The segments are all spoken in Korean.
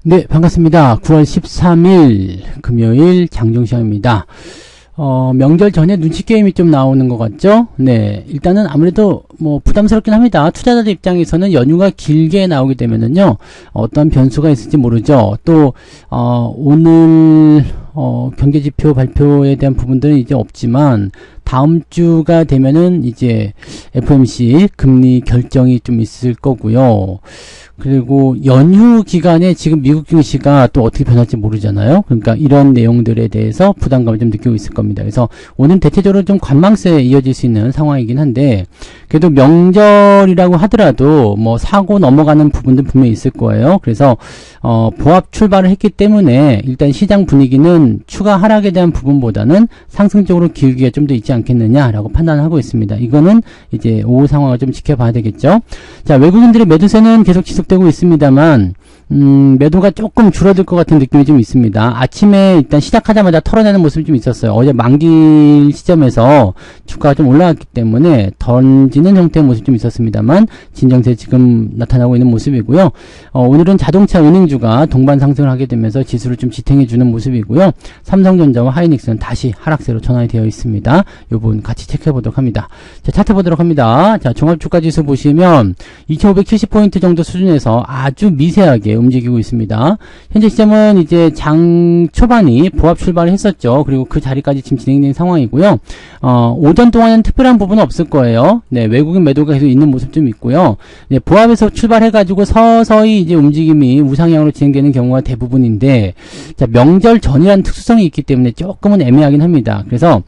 네, 반갑습니다. 9월 13일 금요일 장중시장입니다. 명절 전에 눈치 게임이 좀 나오는 것 같죠? 네, 일단은 아무래도 뭐 부담스럽긴 합니다. 투자자들 입장에서는 연휴가 길게 나오게 되면은요, 어떤 변수가 있을지 모르죠. 또 오늘 경제지표 발표에 대한 부분들은 이제 없지만 다음 주가 되면은 이제 FOMC 금리 결정이 좀 있을 거고요. 그리고 연휴 기간에 지금 미국 증시가 또 어떻게 변할지 모르잖아요. 그러니까 이런 내용들에 대해서 부담감을 좀 느끼고 있을 겁니다. 그래서 오늘 대체적으로 좀 관망세에 이어질 수 있는 상황이긴 한데, 그래도 명절이라고 하더라도 뭐 사고 넘어가는 부분들 분명히 있을 거예요. 그래서 보합 출발을 했기 때문에 일단 시장 분위기는 추가 하락에 대한 부분보다는 상승적으로 기울기가 좀 더 있지 않겠느냐라고 판단하고 있습니다. 이거는 이제 오후 상황을 좀 지켜봐야 되겠죠. 자, 외국인들의 매도세는 계속 지속되고 있습니다만 매도가 조금 줄어들 것 같은 느낌이 좀 있습니다. 아침에 일단 시작하자마자 털어내는 모습이 좀 있었어요. 어제 만기 시점에서 주가가 좀 올라갔기 때문에 던지는 형태의 모습이 좀 있었습니다만 진정세 지금 나타나고 있는 모습이고요. 오늘은 자동차 은행주가 동반 상승을 하게 되면서 지수를 좀 지탱해 주는 모습이고요. 삼성전자와 하이닉스는 다시 하락세로 전환이 되어 있습니다. 이 부분 같이 체크해 보도록 합니다. 자, 차트 보도록 합니다. 자, 종합주가지수 보시면 2570포인트 정도 수준에서 아주 미세하게 움직이고 있습니다. 현재 시점은 이제 장 초반이 보합 출발을 했었죠. 그리고 그 자리까지 지금 진행된 상황이고요. 오전 동안은 특별한 부분은 없을 거예요. 네, 외국인 매도가 계속 있는 모습 좀 있고요. 네, 보합에서 출발해가지고 서서히 이제 움직임이 우상향으로 진행되는 경우가 대부분인데, 자, 명절 전이라는 특수성이 있기 때문에 조금은 애매하긴 합니다. 그래서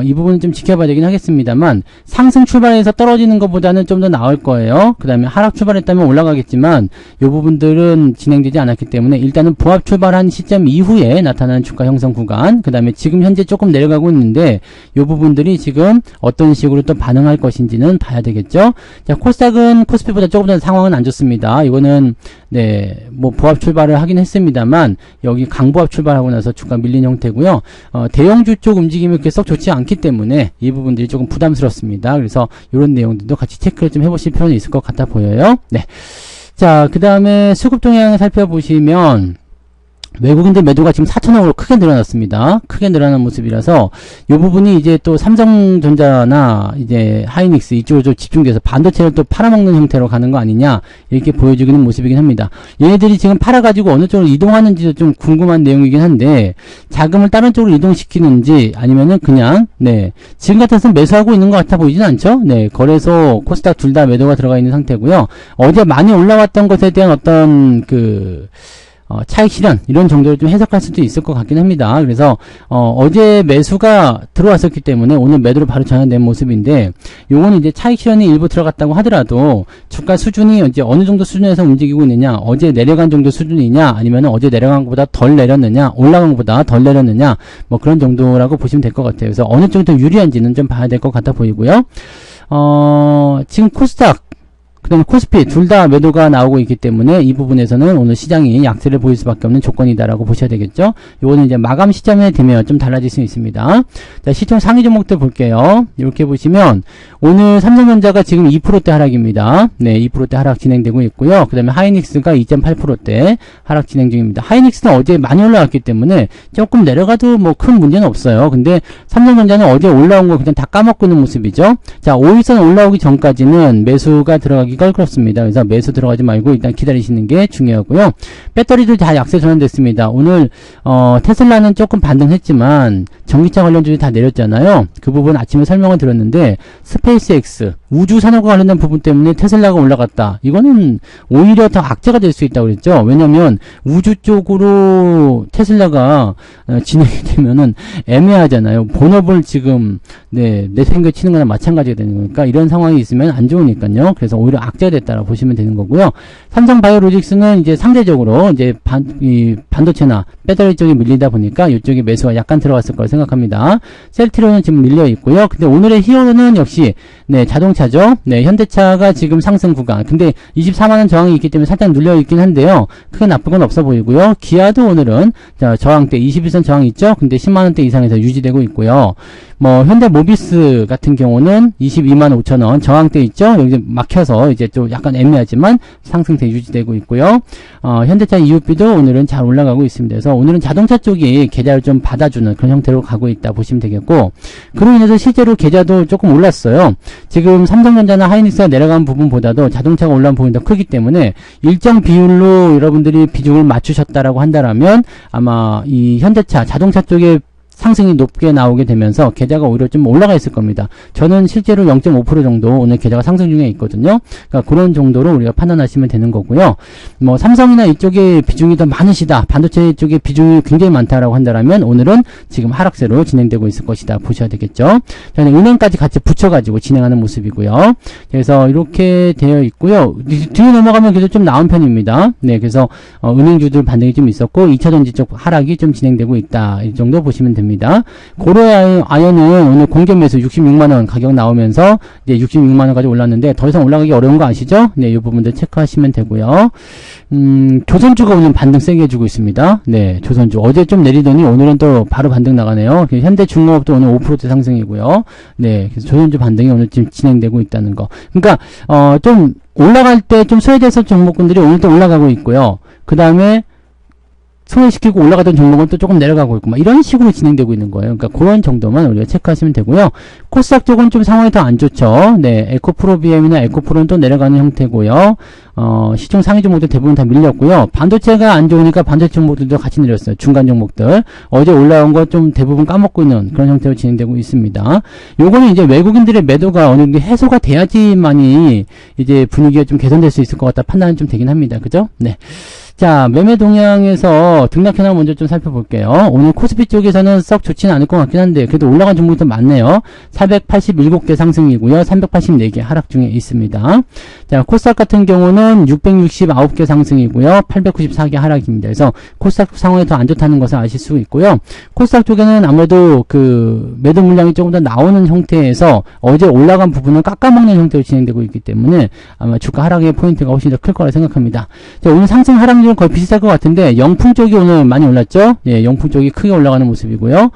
이 부분은 좀 지켜봐야 되긴 하겠습니다만, 상승 출발해서 떨어지는 것보다는 좀 더 나을 거예요. 그 다음에 하락 출발했다면 올라가겠지만, 이 부분들은 진행되지 않았기 때문에 일단은 보합 출발한 시점 이후에 나타나는 주가 형성 구간, 그 다음에 지금 현재 조금 내려가고 있는데 이 부분들이 지금 어떤 식으로 또 반응할 것인지는 봐야 되겠죠. 자, 코스닥은 코스피보다 조금 더 상황은 안 좋습니다. 이거는 네, 뭐 보합 출발을 하긴 했습니다만 여기 강보합 출발하고 나서 주가 밀린 형태고요. 대형주 쪽 움직임이 그렇게 썩 좋지 않기 때문에 이 부분들이 조금 부담스럽습니다. 그래서 이런 내용들도 같이 체크를 좀 해보실 필요는 있을 것 같아 보여요. 네. 자, 그 다음에 수급 동향을 살펴보시면 외국인들 매도가 지금 4천억으로 크게 늘어났습니다. 크게 늘어난 모습이라서 이 부분이 이제 또 삼성전자나 이제 하이닉스 이쪽으로 좀 집중돼서 반도체를 또 팔아먹는 형태로 가는 거 아니냐 이렇게 보여주기는 모습이긴 합니다. 얘네들이 지금 팔아가지고 어느 쪽으로 이동하는지도 좀 궁금한 내용이긴 한데 자금을 다른 쪽으로 이동시키는지 아니면은 그냥 네 지금 같아서는 매수하고 있는 것 같아 보이진 않죠. 네, 거래소 코스닥 둘 다 매도가 들어가 있는 상태고요. 어제 많이 올라왔던 것에 대한 어떤 차익 실현 이런 정도를 좀 해석할 수도 있을 것 같긴 합니다. 그래서 어제 매수가 들어왔었기 때문에 오늘 매도로 바로 전환된 모습인데 요거는 이제 차익 실현이 일부 들어갔다고 하더라도 주가 수준이 이제 어느 정도 수준에서 움직이고 있느냐, 어제 내려간 정도 수준이냐, 아니면 어제 내려간 것보다 덜 내렸느냐, 올라간 것보다 덜 내렸느냐, 뭐 그런 정도라고 보시면 될 것 같아요. 그래서 어느 정도 유리한지는 좀 봐야 될 것 같아 보이고요. 지금 코스닥 그 다음에 코스피 둘 다 매도가 나오고 있기 때문에 이 부분에서는 오늘 시장이 약세를 보일 수밖에 없는 조건이다라고 보셔야 되겠죠. 요거는 이제 마감 시점에 되면 좀 달라질 수 있습니다. 자, 시총 상위 종목들 볼게요. 이렇게 보시면 오늘 삼성전자가 지금 2%대 하락입니다. 네, 2%대 하락 진행되고 있고요. 그 다음에 하이닉스가 2.8%대 하락 진행 중입니다. 하이닉스는 어제 많이 올라왔기 때문에 조금 내려가도 뭐 큰 문제는 없어요. 근데 삼성전자는 어제 올라온 거 그냥 다 까먹고 있는 모습이죠. 자, 5일선 올라오기 전까지는 매수가 들어가기 껄끄럽습니다. 그래서 매수 들어가지 말고 일단 기다리시는 게 중요하고요. 배터리도 다 약세 전환됐습니다. 오늘 테슬라는 조금 반등했지만 전기차 관련주들이 다 내렸잖아요. 그 부분 아침에 설명을 드렸는데 스페이스X 우주 산업과 관련된 부분 때문에 테슬라가 올라갔다. 이거는 오히려 더 악재가 될 수 있다고 그랬죠. 왜냐면 우주 쪽으로 테슬라가 진행이 되면은 애매하잖아요. 본업을 지금 내생겨 치는 거나 마찬가지가 되는 거니까 이런 상황이 있으면 안 좋으니까요. 그래서 오히려 악재가 됐다고 보시면 되는 거고요. 삼성바이오로직스는 이제 상대적으로 이제 반도체나 배터리 쪽이 밀리다 보니까 이쪽에 매수가 약간 들어갔을 거라 생각합니다. 셀트리온은 지금 밀려 있고요. 근데 오늘의 히어로는 역시 자동차죠. 현대차가 지금 상승 구간. 근데 24만원 저항이 있기 때문에 살짝 눌려 있긴 한데요. 크게 나쁜 건 없어 보이고요. 기아도 오늘은 저항대 21선 저항 있죠. 근데 10만원대 이상에서 유지되고 있고요. 현대모비스 같은 경우는 22만 5천원 저항대 있죠. 여기 막혀서 이제 좀 약간 애매하지만 상승세 유지되고 있고요. 현대차 EUP도 오늘은 잘 올라가고 있습니다. 그래서 오늘은 자동차 쪽이 계좌를 좀 받아주는 그런 형태로 가고 있다 보시면 되겠고, 그로 인해서 실제로 계좌도 조금 올랐어요. 지금 삼성전자나 하이닉스가 내려간 부분보다도 자동차가 올라온 부분이 더 크기 때문에 일정 비율로 여러분들이 비중을 맞추셨다라고 한다라면 아마 이 현대차 자동차 쪽에 상승이 높게 나오게 되면서 계좌가 오히려 좀 올라가 있을 겁니다. 저는 실제로 0.5% 정도 오늘 계좌가 상승 중에 있거든요. 그러니까 그런 정도로 우리가 판단하시면 되는 거고요. 뭐 삼성이나 이쪽에 비중이 더 많으시다, 반도체 쪽에 비중이 굉장히 많다라고 한다면 오늘은 지금 하락세로 진행되고 있을 것이다 보셔야 되겠죠. 저는 은행까지 같이 붙여가지고 진행하는 모습이고요. 그래서 이렇게 되어 있고요. 뒤에 넘어가면 그래도 좀 나은 편입니다. 네, 그래서 은행주들 반등이 좀 있었고 2차전지 쪽 하락이 좀 진행되고 있다, 이 정도 보시면 됩니다. 고려 아연은 오늘 공개 매수 66만원 가격 나오면서 이제 66만원까지 올랐는데 더 이상 올라가기 어려운 거 아시죠? 네, 이 부분들 체크하시면 되고요. 조선주가 오늘 반등 세게 해주고 있습니다. 네, 조선주 어제 좀 내리더니 오늘은 또 바로 반등 나가네요. 현대중공업도 오늘 5% 상승이고요. 네, 그래서 조선주 반등이 오늘 지금 진행되고 있다는 거. 그러니까 좀 올라갈 때 좀 소외돼서 종목군들이 오늘 또 올라가고 있고요. 그 다음에 소외시키고 올라가던 종목은 또 조금 내려가고 있고, 막 이런 식으로 진행되고 있는 거예요. 그러니까 그런 정도만 우리가 체크하시면 되고요. 코스닥 쪽은 좀 상황이 더 안 좋죠. 네, 에코프로 BM이나 에코프로는 또 내려가는 형태고요. 시총 상위 종목들 대부분 다 밀렸고요. 반도체가 안 좋으니까 반도체 종목들도 같이 내렸어요. 중간 종목들. 어제 올라온 거 좀 대부분 까먹고 있는 그런 형태로 진행되고 있습니다. 요거는 이제 외국인들의 매도가 어느 정도 해소가 돼야지만이 이제 분위기가 좀 개선될 수 있을 것 같다 판단은 좀 되긴 합니다. 그죠? 네. 자, 매매 동향에서 등락 현황 먼저 좀 살펴볼게요. 오늘 코스피 쪽에서는 썩 좋지는 않을 것 같긴 한데 그래도 올라간 종목도 많네요. 487개 상승이고요. 384개 하락 중에 있습니다. 자, 코스닥 같은 경우는 669개 상승이고요. 894개 하락입니다. 그래서 코스닥 상황이 더 안 좋다는 것을 아실 수 있고요. 코스닥 쪽에는 아무래도 그 매도 물량이 조금 더 나오는 형태에서 어제 올라간 부분을 깎아먹는 형태로 진행되고 있기 때문에 아마 주가 하락의 포인트가 훨씬 더 클 거라 생각합니다. 자, 오늘 상승 하락 거의 비슷할 것 같은데 영풍 쪽이 오늘 많이 올랐죠. 예, 영풍 쪽이 크게 올라가는 모습이고요.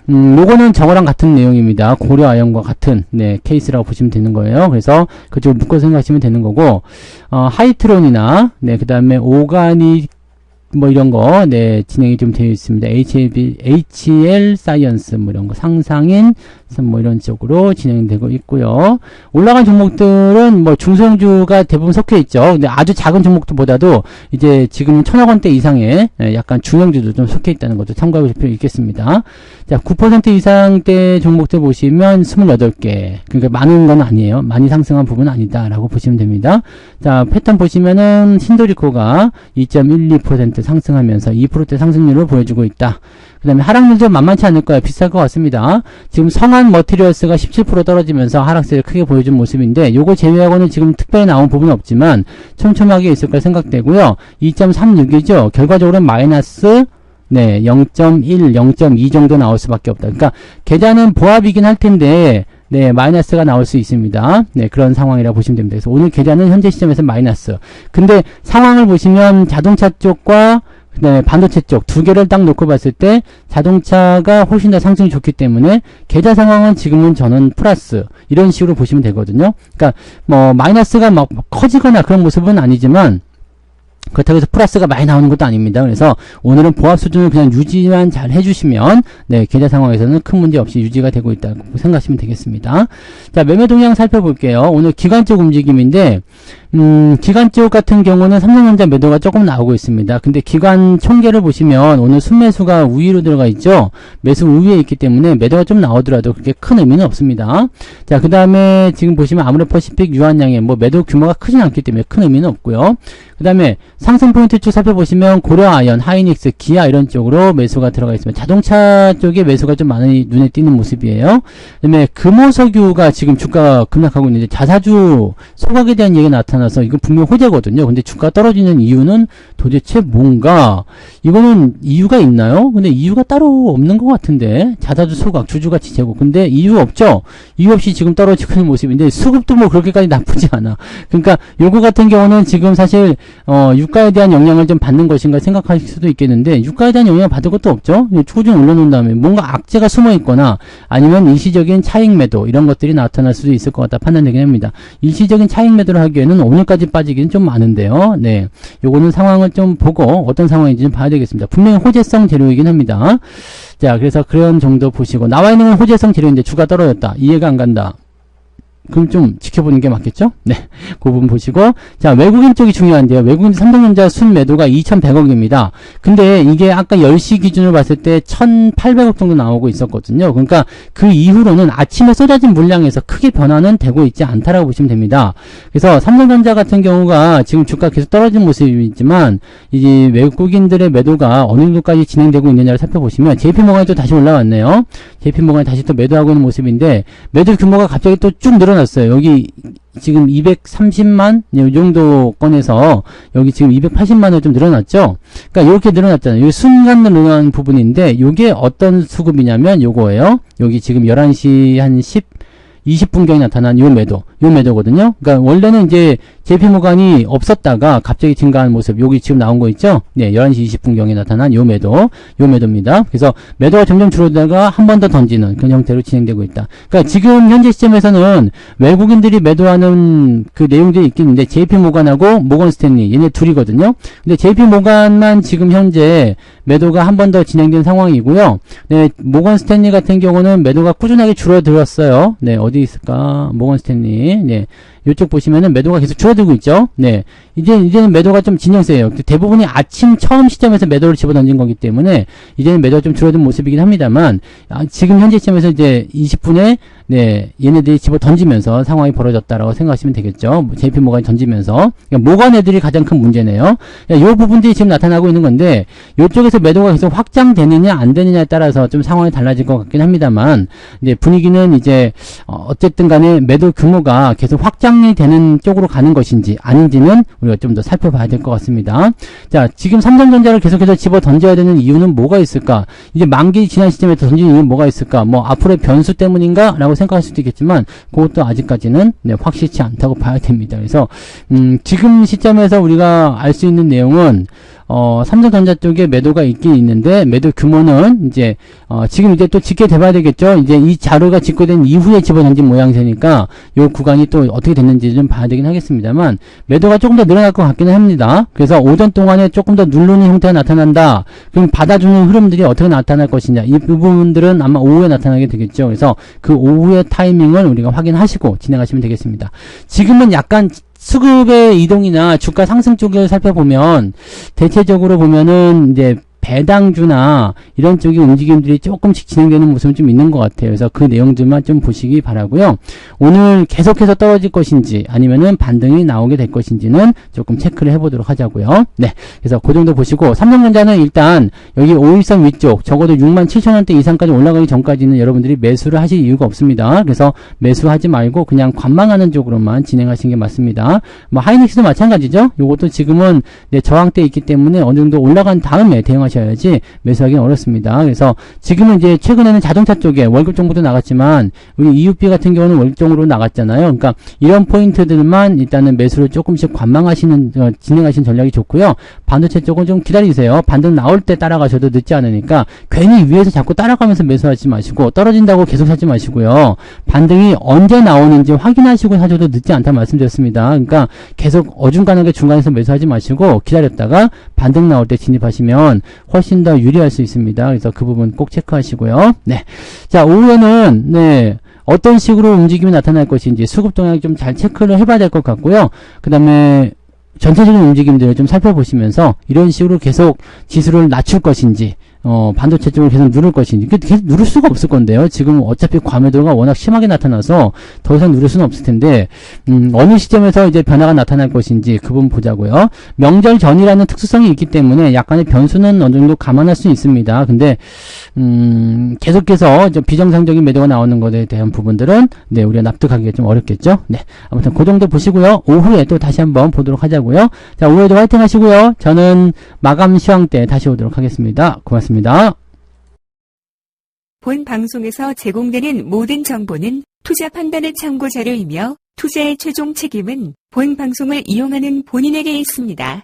요거는 저거랑 같은 내용입니다. 고려 아연과 같은 케이스라고 보시면 되는 거예요. 그래서 그쪽을 묶어서 생각하시면 되는 거고, 하이트론이나 그 다음에 오가닉 뭐 이런 거 진행이 좀 되어 있습니다. HL 사이언스 뭐 이런 거, 상상인 뭐 이런 쪽으로 진행되고 있고요. 올라간 종목들은 뭐 중소형주가 대부분 속해 있죠. 근데 아주 작은 종목들보다도 이제 지금 1,000억 원대 이상의 약간 중형주도 좀 속해 있다는 것도 참고해 보실 필요 있겠습니다. 자, 9% 이상대 종목들 보시면 28개. 그러니까 많은 건 아니에요. 많이 상승한 부분은 아니다라고 보시면 됩니다. 자, 패턴 보시면은 신도리코가 2.12% 상승하면서 2%대 상승률을 보여주고 있다. 그 다음에 하락률도 만만치 않을 거예요. 비쌀 것 같습니다. 지금 성한 머티리얼스가 17% 떨어지면서 하락세를 크게 보여준 모습인데 요거 제외하고는 지금 특별히 나온 부분은 없지만 촘촘하게 있을 거 생각되고요. 2.36이죠. 결과적으로는 마이너스 0.1, 0.2 정도 나올 수밖에 없다. 그러니까 계좌는 보합이긴 할 텐데 마이너스가 나올 수 있습니다. 그런 상황이라고 보시면 됩니다. 그래서 오늘 계좌는 현재 시점에서 마이너스. 근데 상황을 보시면 자동차 쪽과 그다음에 반도체 쪽 두 개를 딱 놓고 봤을 때 자동차가 훨씬 더 상승이 좋기 때문에 계좌 상황은 지금은 저는 플러스 이런 식으로 보시면 되거든요. 그러니까 뭐 마이너스가 막 커지거나 그런 모습은 아니지만 그렇다고 해서 플러스가 많이 나오는 것도 아닙니다. 그래서 오늘은 보합 수준을 그냥 유지만 잘 해주시면 계좌 상황에서는 큰 문제 없이 유지가 되고 있다고 생각하시면 되겠습니다. 자, 매매 동향 살펴볼게요. 오늘 기관 쪽 움직임인데 기관 쪽 같은 경우는 삼성전자 매도가 조금 나오고 있습니다. 근데 기관 총계를 보시면 오늘 순매수가 우위로 들어가 있죠. 매수 우위에 있기 때문에 매도가 좀 나오더라도 그렇게 큰 의미는 없습니다. 자, 그 다음에 지금 보시면 아모레퍼시픽 유한양의 뭐 매도 규모가 크진 않기 때문에 큰 의미는 없고요. 그 다음에 상승 포인트 쪽 살펴보시면 고려아연, 하이닉스, 기아 이런 쪽으로 매수가 들어가 있습니다. 자동차 쪽에 매수가 좀 많이 눈에 띄는 모습이에요. 그 다음에 금호석유가 지금 주가가 급락하고 있는데 자사주 소각에 대한 얘기가 나타나서 이거 분명 호재거든요. 근데 주가 떨어지는 이유는 도대체 뭔가, 이거는 이유가 있나요? 근데 이유가 따로 없는 것 같은데, 자사주 소각, 주주가치 제고. 근데 이유 없죠? 이유 없이 지금 떨어지고 있는 모습인데 수급도 뭐 그렇게까지 나쁘지 않아. 그러니까 요거 같은 경우는 지금 사실 6 유가에 대한 영향을 좀 받는 것인가 생각하실 수도 있겠는데, 유가에 대한 영향을 받을 것도 없죠. 꾸준히 올려놓은 다음에 뭔가 악재가 숨어 있거나 아니면 일시적인 차익 매도 이런 것들이 나타날 수도 있을 것 같다 판단되긴 합니다. 일시적인 차익 매도를 하기에는 오늘까지 빠지기는 좀 많은데요. 네, 요거는 상황을 좀 보고 어떤 상황인지 좀 봐야 되겠습니다. 분명히 호재성 재료이긴 합니다. 자, 그래서 그런 정도 보시고, 나와 있는 건 호재성 재료인데 주가 떨어졌다, 이해가 안 간다, 그럼 좀 지켜보는 게 맞겠죠? 네. 그 부분 보시고. 자, 외국인 쪽이 중요한데요. 외국인 삼성전자 순 매도가 2,100억입니다. 근데 이게 아까 10시 기준으로 봤을 때 1,800억 정도 나오고 있었거든요. 그러니까 그 이후로는 아침에 쏟아진 물량에서 크게 변화는 되고 있지 않다라고 보시면 됩니다. 그래서 삼성전자 같은 경우가 지금 주가 계속 떨어진 모습이지만, 이제 외국인들의 매도가 어느 정도까지 진행되고 있느냐를 살펴보시면, JP모건이 또 다시 올라왔네요. JP모건이 다시 또 매도하고 있는 모습인데, 매도 규모가 갑자기 또 쭉 늘어났어요. 여기 지금 230만 이 정도 건에서 여기 지금 280만원 좀 늘어났죠. 그러니까 이렇게 늘어났잖아요. 이 순간 늘어난 부분인데, 이게 어떤 수급이냐면 요거예요. 여기 지금 11시 한 20분경에 나타난 요 매도거든요. 그러니까 원래는 이제 JP모건이 없었다가 갑자기 증가한 모습, 여기 지금 나온 거 있죠? 네, 11시 20분경에 나타난 요 매도입니다. 그래서 매도가 점점 줄어들다가 한 번 더 던지는 그런 형태로 진행되고 있다. 그러니까 지금 현재 시점에서는 외국인들이 매도하는 그 내용들이 있긴 있는데, JP모건하고 모건스탠리, 얘네 둘이거든요. 근데 JP모건만 지금 현재 매도가 한 번 더 진행된 상황이고요. 네, 모건스탠리 같은 경우는 매도가 꾸준하게 줄어들었어요. 네, 어디 있을까? 모건스탠리. 네. 이쪽 보시면은 매도가 계속 줄어들고 있죠. 네. 이제는 매도가 좀 진영세예요. 대부분이 아침 처음 시점에서 매도를 집어던진 거기 때문에 이제는 매도가 좀 줄어든 모습이긴 합니다만, 지금 현재 시점에서 이제 20분에 네, 얘네들이 집어 던지면서 상황이 벌어졌다라고 생각하시면 되겠죠. JP모건이 던지면서. 그러니까 모건 애들이 가장 큰 문제네요. 이 부분들이 지금 나타나고 있는 건데, 이쪽에서 매도가 계속 확장되느냐 안 되느냐에 따라서 좀 상황이 달라질 것 같긴 합니다만, 네, 분위기는 이제 어쨌든 간에 매도 규모가 계속 확장이 되는 쪽으로 가는 것인지 아닌지는 우리가 좀 더 살펴봐야 될 것 같습니다. 자, 지금 삼성전자를 계속해서 집어 던져야 되는 이유는 뭐가 있을까? 이제 만기 지난 시점에 던지는 이유는 뭐가 있을까? 뭐 앞으로의 변수 때문인가? 라고 생각할 수도 있겠지만, 그것도 아직까지는 네, 확실치 않다고 봐야 됩니다. 그래서 지금 시점에서 우리가 알 수 있는 내용은 삼성전자 쪽에 매도가 있긴 있는데, 매도 규모는 이제 지금 이제 또 집계 돼봐야 되겠죠. 이제 이 자료가 집계된 이후에 집어던진 모양새니까 요 구간이 또 어떻게 됐는지 좀 봐야 되긴 하겠습니다만, 매도가 조금 더 늘어날 것 같기는 합니다. 그래서 오전 동안에 조금 더 누르는 형태가 나타난다. 그럼 받아주는 흐름들이 어떻게 나타날 것이냐, 이 부분들은 아마 오후에 나타나게 되겠죠. 그래서 그 오후의 타이밍을 우리가 확인하시고 진행하시면 되겠습니다. 지금은 약간 수급의 이동이나 주가 상승 쪽을 살펴보면, 대체적으로 보면은 이제 배당주나 이런 쪽의 움직임들이 조금씩 진행되는 모습은 좀 있는 것 같아요. 그래서 그 내용들만 좀 보시기 바라고요. 오늘 계속해서 떨어질 것인지 아니면은 반등이 나오게 될 것인지는 조금 체크를 해보도록 하자고요. 네, 그래서 그 정도 보시고, 삼성전자는 일단 여기 5일선 위쪽 적어도 67,000원대 이상까지 올라가기 전까지는 여러분들이 매수를 하실 이유가 없습니다. 그래서 매수하지 말고 그냥 관망하는 쪽으로만 진행하시는 게 맞습니다. 뭐 하이닉스도 마찬가지죠. 요것도 지금은 네, 저항대에 있기 때문에 어느 정도 올라간 다음에 대응하셔야지 매수하기는 어렵습니다. 그래서 지금은 이제 최근에는 자동차 쪽에 월급 정보도 나갔지만, 우리 EUP 같은 경우는 월급적으로 나갔잖아요. 그러니까 이런 포인트들만 일단은 매수를 조금씩 관망하시는 진행하시는 전략이 좋고요. 반도체 쪽은 좀 기다리세요. 반등 나올 때 따라가셔도 늦지 않으니까 괜히 위에서 자꾸 따라가면서 매수하지 마시고, 떨어진다고 계속 사지 마시고요. 반등이 언제 나오는지 확인하시고 사셔도 늦지 않다는 말씀드렸습니다. 그러니까 계속 어중간하게 중간에서 매수하지 마시고 기다렸다가 반등 나올 때 진입하시면 훨씬 더 유리할 수 있습니다. 그래서 그 부분 꼭 체크하시고요. 네. 자, 오후에는 네, 어떤 식으로 움직임이 나타날 것인지 수급 동향 좀 잘 체크를 해봐야 될 것 같고요. 그 다음에 전체적인 움직임들을 좀 살펴보시면서 이런 식으로 계속 지수를 낮출 것인지, 반도체 쪽을 계속 누를 것인지, 계속 누를 수가 없을 건데요. 지금 어차피 과매도가 워낙 심하게 나타나서 더 이상 누를 수는 없을 텐데, 어느 시점에서 이제 변화가 나타날 것인지 그 부분 보자고요. 명절 전이라는 특수성이 있기 때문에 약간의 변수는 어느 정도 감안할 수 있습니다. 근데 계속해서 좀 비정상적인 매도가 나오는 것에 대한 부분들은 네, 우리가 납득하기가 좀 어렵겠죠. 네, 아무튼 그 정도 보시고요. 오후에 또 다시 한번 보도록 하자고요. 자, 오후에도 화이팅 하시고요. 저는 마감 시황 때 다시 오도록 하겠습니다. 고맙습니다. 본 방송에서 제공되는 모든 정보는 투자 판단의 참고 자료이며 투자의 최종 책임은 본 방송을 이용하는 본인에게 있습니다.